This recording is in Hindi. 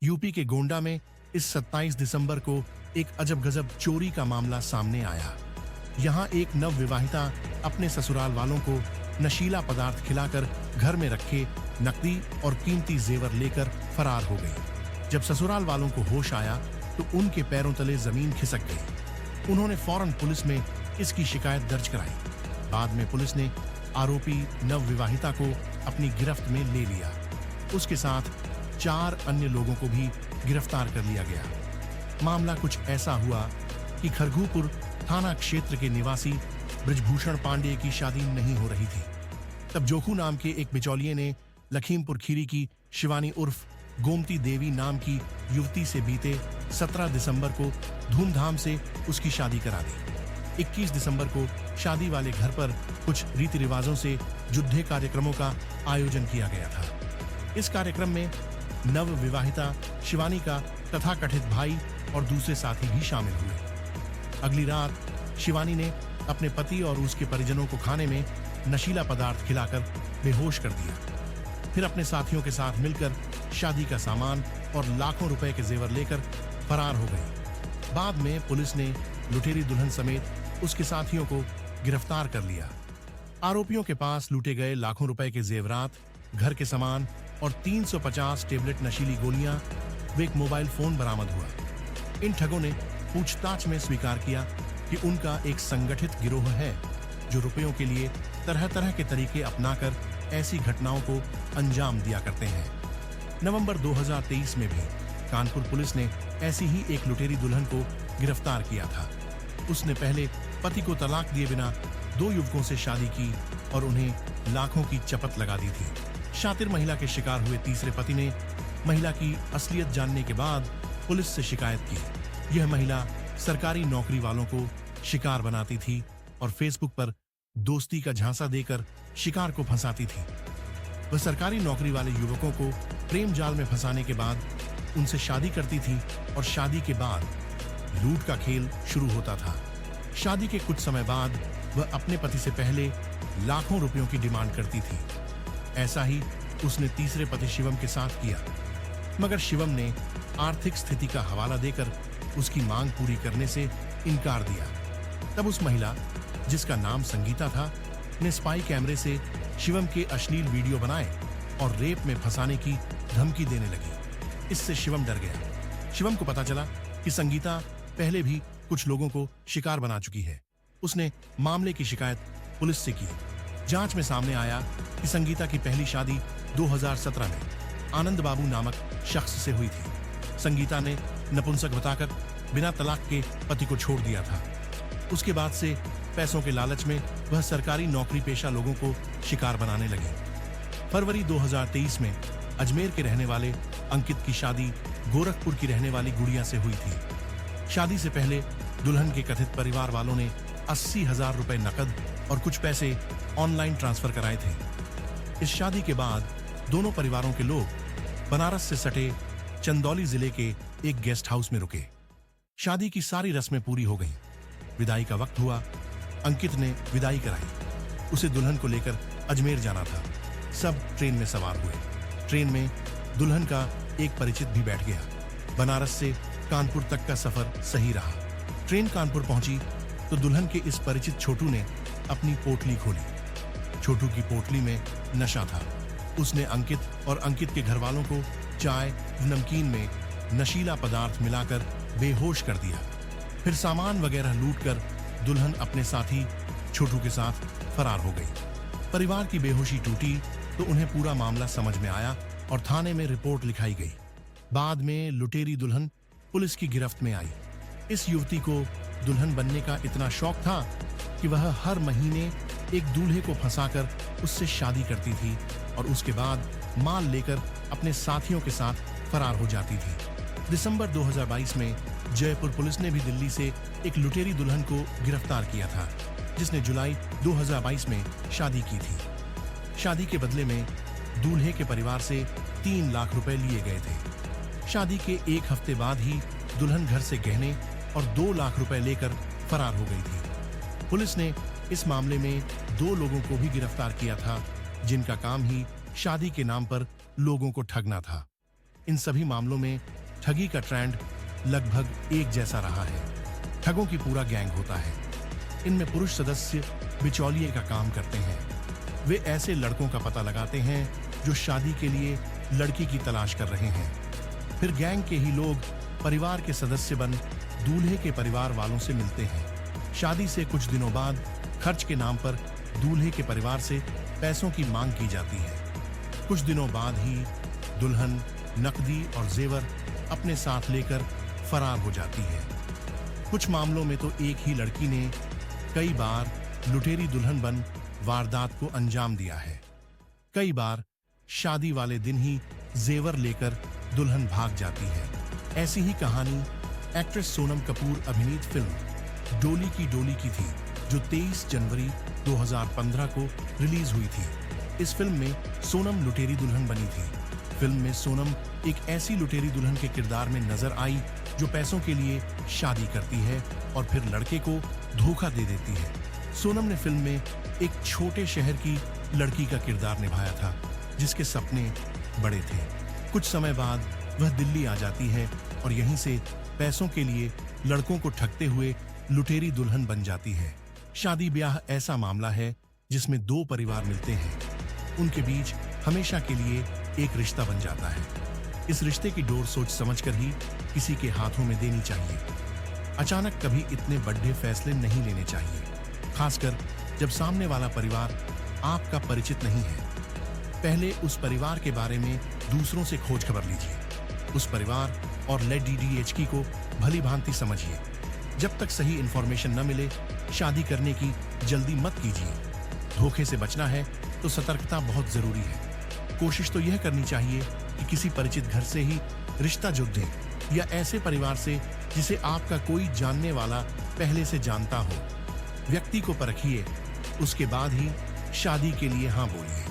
यूपी के गोंडा में इस 27 दिसंबर को एक अजब-गजब चोरी का मामला सामने आया। यहाँ एक नवविवाहिता अपने ससुराल वालों को नशीला पदार्थ खिलाकर घर में रखे नकदी और कीमती जेवर लेकर फरार हो गई। जब ससुराल वालों को होश आया तो उनके पैरों तले जमीन खिसक गई। उन्होंने फौरन पुलिस में इसकी शिकायत दर्ज कराई। बाद में पुलिस ने आरोपी नवविवाहिता को अपनी गिरफ्त में ले लिया। उसके साथ 4 अन्य लोगों को भी गिरफ्तार कर लिया गया। मामला कुछ ऐसा हुआ कि खरगूपुर थाना क्षेत्र के निवासी ब्रजभूषण पांडे की शादी नहीं हो रही थी। तब जोखू नाम के एक बिचौलिए ने लखीमपुर खीरी की शिवानी उर्फ गोमती देवी नाम की युवती से बीते 17 दिसंबर को धूमधाम से उसकी शादी करा दी। 21 दिसंबर को शादी वाले घर पर कुछ रीति रिवाजों से जुद्धे कार्यक्रमों का आयोजन किया गया था। इस कार्यक्रम में नव विवाहिता शिवानी का तथाकथित भाई और दूसरे साथी भी शामिल हुए। अगली रात शिवानी ने अपने पति और उसके परिजनों को खाने में नशीला पदार्थ खिलाकर बेहोश कर दिया। फिर अपने साथियों के साथ मिलकर शादी का सामान और लाखों रुपए के जेवर लेकर फरार हो गई। बाद में पुलिस ने लुटेरी दुल्हन समेत उसके साथियों को गिरफ्तार कर लिया। आरोपियों के पास लूटे गए लाखों रुपए के जेवरात, घर के सामान और 350 टेबलेट नशीली गोलियां व एक मोबाइल फोन बरामद हुआ। इन ठगों ने पूछताछ में स्वीकार किया कि उनका एक संगठित गिरोह है जो रुपयों के लिए तरह तरह के तरीके अपनाकर ऐसी घटनाओं को अंजाम दिया करते हैं। नवंबर 2023 में भी कानपुर पुलिस ने ऐसी ही एक लुटेरी दुल्हन को गिरफ्तार किया था। उसने पहले पति को तलाक दिए बिना 2 युवकों से शादी की और उन्हें लाखों की चपत लगा दी थी। शातिर महिला के शिकार हुए तीसरे पति ने महिला की असलियत जानने के बाद पुलिस से शिकायत की। यह महिला सरकारी नौकरी वालों को शिकार बनाती थी और फेसबुक पर दोस्ती का झांसा देकर शिकार को फंसाती थी। वह सरकारी नौकरी वाले युवकों को प्रेम जाल में फंसाने के बाद उनसे शादी करती थी और शादी के बाद लूट का खेल शुरू होता था। शादी के कुछ समय बाद वह अपने पति से पहले लाखों रुपयों की डिमांड करती थी। ऐसा ही उसने तीसरे पति शिवम के साथ किया, मगर शिवम ने आर्थिक स्थिति का हवाला देकर उसकी मांग पूरी करने से इनकार दिया। तब उस महिला, जिसका नाम संगीता था, ने स्पाई कैमरे से शिवम के अश्लील वीडियो बनाए और रेप में फंसाने की धमकी देने लगी। इससे शिवम डर गया। शिवम को पता चला कि संगीता पहले भी कुछ लोगों को शिकार बना चुकी है। उसने मामले की शिकायत पुलिस से की। जांच में सामने आया कि संगीता की पहली शादी 2017 में आनंद बाबू नामक शख्स से हुई थी। संगीता ने नपुंसक बताकर बिना तलाक के पति को छोड़ दिया था। उसके बाद से पैसों के लालच में वह सरकारी नौकरी पेशा लोगों को शिकार बनाने लगी। फरवरी 2023 में अजमेर के रहने वाले अंकित की शादी गोरखपुर की रहने वाली गुड़िया से हुई थी। शादी से पहले दुल्हन के कथित परिवार वालों ने 80,000 रुपए नकद और कुछ पैसे ऑनलाइन ट्रांसफर कराए थे। इस शादी के बाद दोनों परिवारों के लोग बनारस से सटे चंदौली जिले के एक गेस्ट हाउस में रुके। शादी की सारी रस्में पूरी हो गईं। विदाई का वक्त हुआ। अंकित ने विदाई कराई। उसे दुल्हन को लेकर अजमेर जाना था। सब ट्रेन में सवार हुए। ट्रेन में दुल्हन का एक परिचित भी बैठ गया। बनारस से कानपुर तक का सफर सही रहा। ट्रेन कानपुर पहुंची तो दुल्हन के इस परिचित छोटू ने अपनी पोटली खोली। छोटू की पोटली में नशा था। उसने अंकित और अंकित के घर वालों को चाय नमकीन में नशीला पदार्थ मिलाकर बेहोश कर दिया। फिर सामान वगैरह लूटकर दुल्हन अपने साथी छोटू के साथ फरार हो गई। परिवार की बेहोशी टूटी तो उन्हें पूरा मामला समझ में आया और थाने में रिपोर्ट लिखाई गई। बाद में लुटेरी दुल्हन पुलिस की गिरफ्त में आई। इस युवती को दुल्हन बनने का इतना शौक था कि वह हर महीने एक दूल्हे को फंसाकर उससे शादी करती थी और उसके बाद माल लेकर अपने साथियों के साथ फरार हो जाती थी। दिसंबर 2022 में जयपुर पुलिस ने भी दिल्ली से एक लुटेरी दुल्हन को गिरफ्तार किया था, जिसने जुलाई 2022 में शादी की थी। शादी के बदले में दूल्हे के परिवार से 3 लाख रुपए लिए गए थे। शादी के 1 हफ्ते बाद ही दुल्हन घर से गहने और 2 लाख रुपए लेकर फरार हो गई थी। पुलिस ने इस मामले में 2 लोगों को भी गिरफ्तार किया था, जिनका काम ही शादी के नाम पर लोगों को ठगना था। इन सभी मामलों में ठगी का ट्रेंड लगभग एक जैसा रहा है। ठगों की पूरा गैंग होता है। इनमें पुरुष सदस्य बिचौलिए का काम करते हैं। वे ऐसे लड़कों का पता लगाते हैं जो शादी के लिए लड़की की तलाश कर रहे हैं। फिर गैंग के ही लोग परिवार के सदस्य बन दूल्हे के परिवार वालों से मिलते हैं। शादी से कुछ दिनों बाद खर्च के नाम पर दूल्हे के परिवार से पैसों की मांग की जाती है। कुछ दिनों बाद ही दुल्हन नकदी और जेवर अपने साथ लेकर फरार हो जाती है। कुछ मामलों में तो एक ही लड़की ने कई बार लुटेरी दुल्हन बन वारदात को अंजाम दिया है। कई बार शादी वाले दिन ही जेवर लेकर दुल्हन भाग जाती है। ऐसी ही कहानी एक्ट्रेस सोनम कपूर अभिनीत फिल्म डोली की थी, जो 23 जनवरी 2015 को रिलीज हुई थी। इस फिल्म में सोनम लुटेरी दुल्हन बनी थी। फिल्म में सोनम एक ऐसी लुटेरी दुल्हन के किरदार में नजर आई जो पैसों के लिए शादी करती है और फिर लड़के को धोखा दे देती है। सोनम ने फिल्म में एक छोटे शहर की लड़की का किरदार निभाया था जिसके सपने बड़े थे। कुछ समय बाद वह दिल्ली आ जाती है और यहीं से पैसों के लिए लड़कों को ठगते हुए लुटेरी दुल्हन बन जाती है। शादी ब्याह ऐसा मामला है जिसमें दो परिवार मिलते हैं। उनके बीच हमेशा के लिए एक रिश्ता बन जाता है। इस रिश्ते की डोर सोच समझकर ही किसी के हाथों में देनी चाहिए। अचानक कभी इतने बड़े फैसले नहीं लेने चाहिए, खासकर जब सामने वाला परिवार आपका परिचित नहीं है। पहले उस परिवार के बारे में दूसरों से खोज खबर लीजिए। उस परिवार और LDDHK को भली भांति समझिए। जब तक सही इंफॉर्मेशन न मिले शादी करने की जल्दी मत कीजिए। धोखे से बचना है तो सतर्कता बहुत जरूरी है। कोशिश तो यह करनी चाहिए कि किसी परिचित घर से ही रिश्ता जुड़ दे या ऐसे परिवार से जिसे आपका कोई जानने वाला पहले से जानता हो। व्यक्ति को परखिए, उसके बाद ही शादी के लिए हाँ बोलिए।